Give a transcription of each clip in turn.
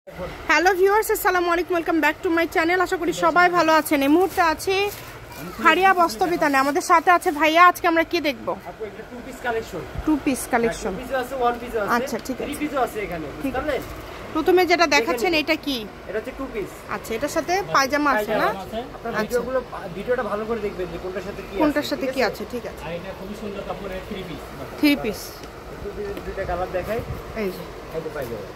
Hello viewers, আসসালামু আলাইকুম, welcome back to my channel. আশা করি সবাই ভালো আছেন। এই মুহূর্তে আছি হারিয়া বস্ত্রবিতানে। আমাদের সাথে আছে ভাইয়া। আজকে আমরা কি দেখব? Two piece collection. আচ্ছা, ঠিক আছে। প্রথমে যেটা দেখাচ্ছেন এটা কি? এটা হচ্ছে টু পিস। আচ্ছা, এটার সাথে পায়জামা আছে না? আপনারা ভিডিওগুলো ভিডিওটা ভালো করে দেখবেন যে কোনটার সাথে কি আছে। ঠিক আছে। আর এটা খুবই সুন্দর কাপড়ের থ্রি পিস। দুইটা কালার দেখাই। এই যে পায়জামা।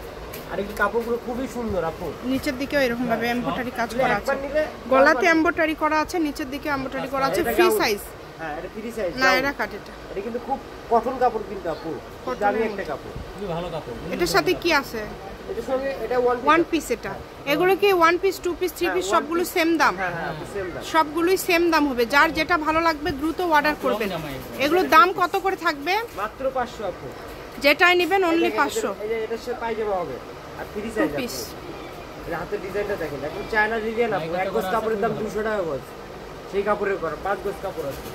আর এই কাপড়গুলো খুবই সুন্দর আপু। নিচের দিকেও এরকম ভাবে এমব্রয়ডারি কাজ করা আছে। গলাতে এমব্রয়ডারি করা আছে, নিচের দিকে এমব্রয়ডারি করা আছে। Free size. হ্যাঁ, এটা ফ্রি সাইজ। না, এটা কাট। এটা কিন্তু খুব কটন কাপড় কিন্তু আপু। দামি একটা কাপড়। খুবই ভালো কাপড়। এটার সাথে কি আছে? এটার সঙ্গে এটা ওয়ান পিস। এটা এগুলো কি one piece, two piece, three piece সবগুলো সেম দাম? হ্যাঁ, সেম দাম। সবগুলোই সেম দাম হবে। যার যেটা ভালো লাগবে দ্রুত অর্ডার করবেন। এগুলোর দাম কত করে থাকবে? মাত্র 500 আপু। যেটাই নেবেন অনলি 500। এই যে এটার সাথে পায়জামা হবে আর ফ্রি সাইজ পিস। এই হাতের ডিজাইনটা দেখেন। এখন চায়না ডিজাইন আপু। এক গজ কাপড়ের দাম 200 টাকা গজ। সেই কাপড়ের করা 5 গজ কাপড় আছে।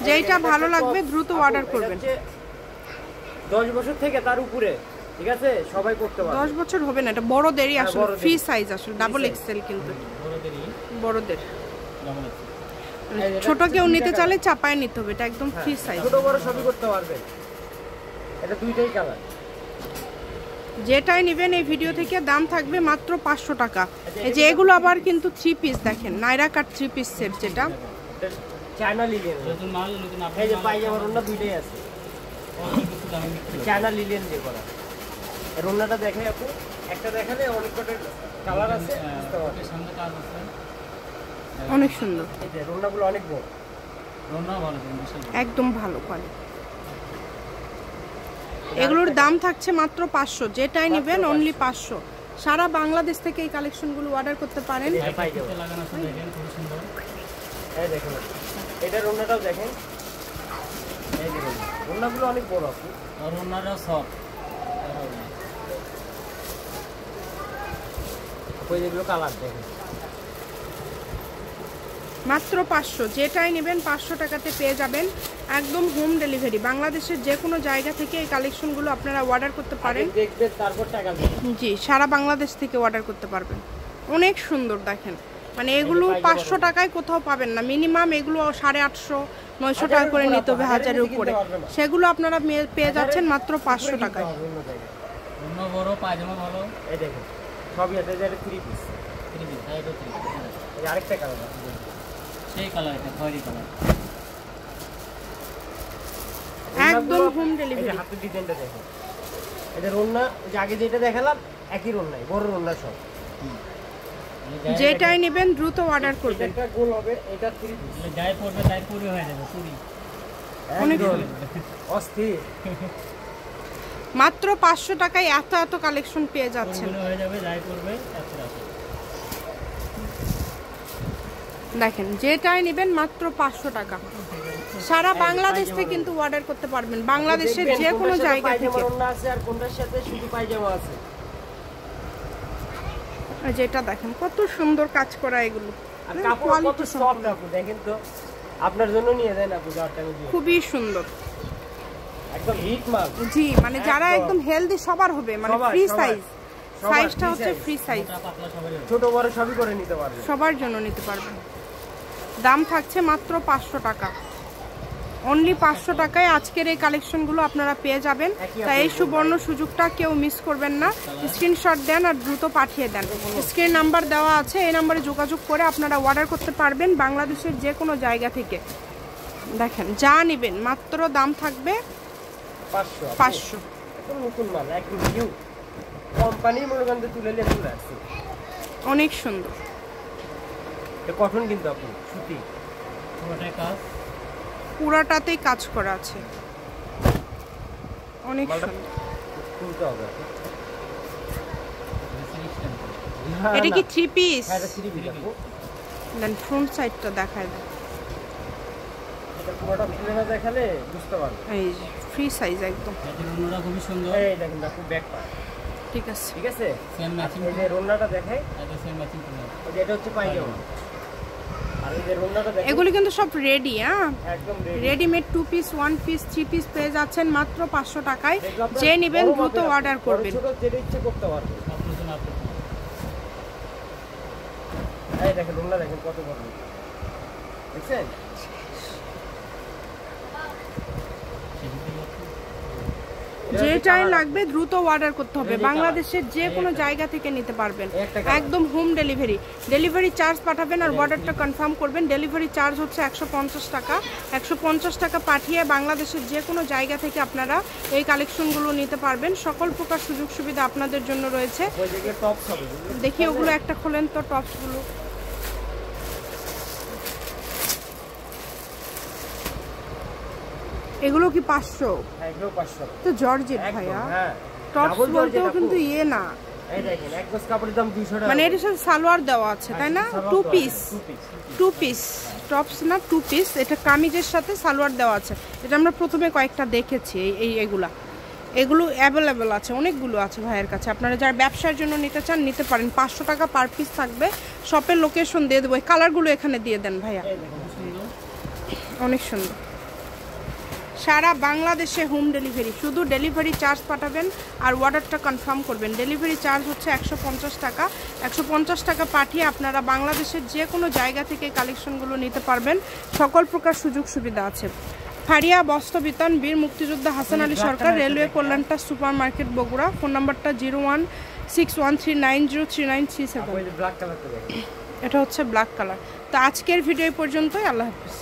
যেটা ভালো লাগবে দ্রুত অর্ডার করবেন। 10 বছর থেকে তার উপরে, ঠিক আছে, সবাই করতে পারবে। 10 বছর হবে না, এটা বড়দেরই আসলে ফ্রি সাইজ, আসলে ডাবল এক্সেল কিন্তু বড়দের। ছোট কেউ নিতে চাইলে চাপায় নিতে হবে, এটা একদম ফ্রি সাইজ। ছোট বড় সবই করতে পারবে। এটা দুইটাই কালার। যেটাই নেবেন এই ভিডিও থেকে দাম থাকবে মাত্র 500 টাকা। এই যে এগুলো আবার কিন্তু থ্রি পিস দেখেন, নাইরা কাট থ্রি পিস সেট, যেটা চায়না লিলিয়ান। এই যে পায়জামার ওন্না দুইটাই আছে। চায়না লিলিয়ান দিয়ে করা। এর ওন্নাটা দেখে আপু, একটা দেখালে অনেক কটা কালার আছে, বুঝতে পারবেন। সামনে কাজ আছে, অনেক সুন্দর। এই যে ওন্নাগুলো অনেক বড়। ওন্না ভালো, একদম ভালো কোয়ালিটি। এগুলোর দাম থাকছে মাত্র 500। যেটাই নেবেন অনলি 500। সারা বাংলাদেশ থেকে এই কালেকশনগুলো অর্ডার করতে পারেন। লাগানো আছে দেখেন, খুব সুন্দর। এই দেখুন, এটার ওন্নাটাও দেখেন। এই দেখুন, ওন্নাগুলো অনেক বড় আপু। আর ওন্নাটা সফট। ওই যেগুলো কালার দেখেন। মাত্র 500। যেটাই নেবেন 500 টাকাতে পেয়ে যাবেন। একদম হোম ডেলিভারি। বাংলাদেশের যে কোনো জায়গা থেকে এই কালেকশনগুলো আপনারা অর্ডার করতে পারেন। দেখবেন তারপর টাকা দিবেন। জি, সারা বাংলাদেশ থেকে অর্ডার করতে পারবেন। অনেক সুন্দর দেখেন, মানে এগুলো 500 টাকায় কোথাও পাবেন না। মিনিমাম এগুলো 850, 900 টাকা করে নিতে হবে, 1000-এর উপরে। সেগুলো আপনারা পেয়ে যাচ্ছেন মাত্র 500 টাকায়। ওন্না বড়, পায়জামা ভালো। এই দেখেন, সবই আছে। এটা থ্রি পিস। এই আরেকটা কালার আছে, সেই কালার, এটা খয়েরি কালার। একদম হোম ডেলিভারি। এই হাতের ডিজাইনটা দেখেন। এদের ওন্না ওই যে আগে যেটা দেখালাম একই ওন্নাই, বড় ওন্না সব। যেটাই নেবেন দ্রুত অর্ডার করবেন। এটা গোল হবে, এটা থ্রি পিস। যাই পড়বে তাই পুরো হয়ে যাবে, চুরি। অনেক অস্থির। মাত্র 500 টাকায় এত এত কালেকশন পেয়ে যাচ্ছেন। হয়ে যাবে, যাই পড়বে এত আছে। দেখেন, যেটাই নেবেন মাত্র 500 টাকা। সারা বাংলাদেশ থেকে কিন্তু অর্ডার করতে পারবেন, বাংলাদেশের যে কোনো জায়গা থেকে। ওন্না আছে আর কোনটার সাথে শুধু পায়জামা আছে। যেটা দেখেন কত সুন্দর কাজ করা এগুলো। আর কাপড় কত সফট আপু, দেখেন তো। আপনার জন্য নিয়ে দেন আপু, যারটা আমি দিই। খুবই সুন্দর, একদম হিট মাল। জি, মানে যারা একদম হেলদি সবার হবে, মানে ফ্রি সাইজ। সাইজটা হচ্ছে ফ্রি সাইজ, ছোট বড় সবই করে নিতে পারবেন। সবার জন্য নিতে পারবেন। দাম থাকছে মাত্র 500 টাকা। অনলি 500 টাকায় আজকের এই কালেকশনগুলো আপনারা পেয়ে যাবেন। তাই এই সুবর্ণ সুযোগটা কেউ মিস করবেন না। স্ক্রিনশট দেন আর দ্রুত পাঠিয়ে দেন। স্ক্রিন নাম্বার দেওয়া আছে, এই নাম্বারে যোগাযোগ করে আপনারা অর্ডার করতে পারবেন বাংলাদেশের যে কোনো জায়গা থেকে। দেখেন, যা নেবেন মাত্র দাম থাকবে 500। একদম নতুন মাল, একদম নিউ কোম্পানি মূল্যবানতে তুলে নিয়ে চলে আসছে। অনেক সুন্দর। এটা কটন কিন্তু আপু, সুতি। পুরোটাই কাজ, পুরাটাতেই কাজ করা আছে। অনেক সুন্দর। খুলতে হবে। এটা কি থ্রি পিস? হ্যাঁ, এটা থ্রি পিস আপু। দেন ফ্রন্ট সাইডটা দেখায় দেন। এটা পুরোটা খুলে না দেখালে বুঝতে পারবেন। এই যে ফ্রি সাইজ একদম। এটার ওন্নাটা খুবই সুন্দর। এই দেখেন আপু, ব্যাক পার্ট। ঠিক আছে, ঠিক আছে। Same matching. এই যে ওন্নাটা দেখাই, এটা সেম ম্যাচিং করে। এই যে এটা হচ্ছে পায়জামা। আর এই যে ওন্নাটা দেখেন, এগুলো কিন্তু সব রেডি। হ্যাঁ, একদম ready. Readymade 2 piece, 1 piece, 3 piece পেয়ে যাচ্ছেন মাত্র 500 টাকায়। যে নেবেন দ্রুত অর্ডার করবেন। ছোট যেটা ইচ্ছে করতে পারবেন। আপনার জন্য কোনো আপত্তি নেই। এই দেখেন ওগুলা দেখেন কত বড়, দেখছেন? যেটাই লাগবে দ্রুত অর্ডার করতে হবে। বাংলাদেশের যে কোনো জায়গা থেকে নিতে পারবেন, একদম হোম ডেলিভারি। ডেলিভারি চার্জ পাঠাবেন আর অর্ডারটা কনফার্ম করবেন। ডেলিভারি চার্জ হচ্ছে 150 টাকা। 150 টাকা পাঠিয়ে বাংলাদেশের যে কোনো জায়গা থেকে আপনারা এই কালেকশনগুলো নিতে পারবেন। সকল প্রকার সুযোগ সুবিধা আপনাদের জন্য রয়েছে। দেখি ওগুলো একটা খোলেন তো, টপসগুলো। এগুলো কি 500? হ্যাঁ, এগুলো 500 তো জর্জেট ভাইয়া, হ্যাঁ টপস বলতেও কিন্তু ইয়ে না, এই দেখেন এক গজ কাপড়ের দাম 200 টাকা, মানে এর সাথে সালোয়ার দেওয়া আছে তাই না? টু পিস টপস না, টু পিস। এটা কামিজের সাথে সালোয়ার দেওয়া আছে। এটা আমরা প্রথমে কয়েকটা দেখেছি। এগুলো অ্যাভেলেবেল আছে, অনেকগুলো আছে ভাইয়ের কাছে। আপনারা যারা ব্যবসার জন্য নিতে চান নিতে পারেন। 500 টাকা পার পিস থাকবে। শপের লোকেশন দিয়ে দেবো, কালারগুলো এখানে দিয়ে দেন ভাইয়া। অনেক সুন্দর। সারা বাংলাদেশে হোম ডেলিভারি, শুধু ডেলিভারি চার্জ পাঠাবেন আর অর্ডারটা কনফার্ম করবেন। ডেলিভারি চার্জ হচ্ছে 150 টাকা। 150 টাকা পাঠিয়ে আপনারা বাংলাদেশের যে কোনো জায়গা থেকে কালেকশনগুলো নিতে পারবেন। সকল প্রকার সুযোগ সুবিধা আছে। ফারিয়া বস্ত্র বিতান, বীর মুক্তিযোদ্ধা হাসান আলী সরকার, রেলওয়ে কল্যাণটা সুপার মার্কেট, বগুড়া। ফোন নাম্বারটা 016139039337। ব্ল্যাক কালারটা দেখেন, এটা হচ্ছে ব্ল্যাক কালার। তো আজকের ভিডিও পর্যন্তই। আল্লাহ হাফিজ।